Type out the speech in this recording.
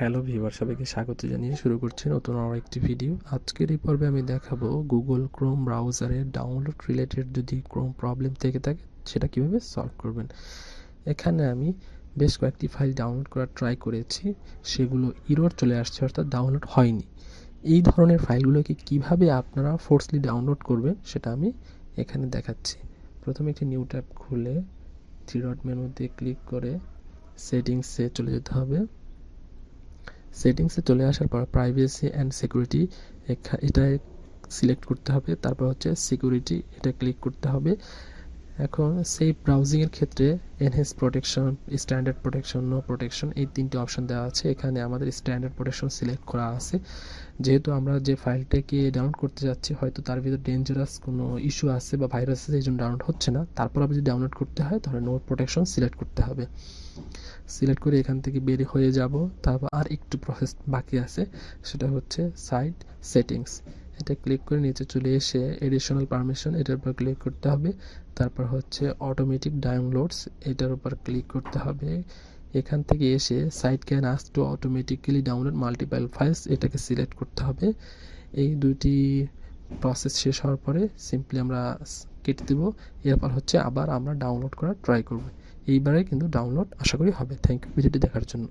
Hello viewer, সবাইকে স্বাগত জানিয়ে শুরু করছি নতুন আরও একটি ভিডিও। আজকের এই পর্বে আমি দেখাবো গুগল ক্রোম ব্রাউজারে ডাউনলোড রিলেটেড যদি ক্রোম প্রবলেম থেকে থাকে সেটা কীভাবে সলভ করবেন। এখানে আমি বেশ কয়েকটি ফাইল ডাউনলোড করার ট্রাই করেছি, সেগুলো ইরর চলে আসছে, অর্থাৎ ডাউনলোড হয়নি। এই ধরনের ফাইলগুলোকে কিভাবে আপনারা ফোর্সলি ডাউনলোড করবেন সেটা আমি এখানে দেখাচ্ছি। প্রথমে একটি নিউ ট্যাব খুলে থ্রি ডট মেনুতে ক্লিক করে সেটিংসে চলে যেতে হবে। সেটিংসে চলে আসার পর প্রাইভেসি অ্যান্ড সিকিউরিটি এটা সিলেক্ট করতে হবে। তারপর হচ্ছে সিকিউরিটি, এটা ক্লিক করতে হবে। এখন সেফ ব্রাউজিংয়ের ক্ষেত্রে enhance protection, standard protection, no protection, এই তিনটি অপশন দেওয়া আছে। এখানে আমাদের স্ট্যান্ডার্ড প্রোটেকশন সিলেক্ট করা আছে, যেহেতু আমরা যে ফাইলটাকে ডাউনলোড করতে যাচ্ছি হয়তো তার ভিতরে ডেঞ্জারাস কোনো ইস্যু আছে বা ভাইরাস আছে, এই জন্য ডাউনলোড হচ্ছে না। তারপর আপনি যদি ডাউনলোড করতে হয় তাহলে নো প্রোটেকশন সিলেক্ট করতে হবে। সিলেক্ট করে এখান থেকে বের হয়ে যাব। তারপর আর একটু প্রসেস বাকি আছে, সেটা হচ্ছে সাইট সেটিংস। এটা ক্লিক করে নিচে চলে এসে এডিশনাল পারমিশন, এটার উপর ক্লিক করতে হবে। তারপর হচ্ছে অটোমেটিক ডাউনলোডস, এটার উপর ক্লিক করতে হবে। এখান থেকে এসে site can ask to automatically download multiple files, এটাকে সিলেক্ট করতে হবে। এই দুটি প্রসেস শেষ হওয়ার পরে সিম্পলি আমরা কেটে দেবো। এরপর হচ্ছে আবার আমরা ডাউনলোড করার ট্রাই করব। এইবারে কিন্তু ডাউনলোড আশা করি হবে। থ্যাংক ইউ ভিডিওটি দেখার জন্য।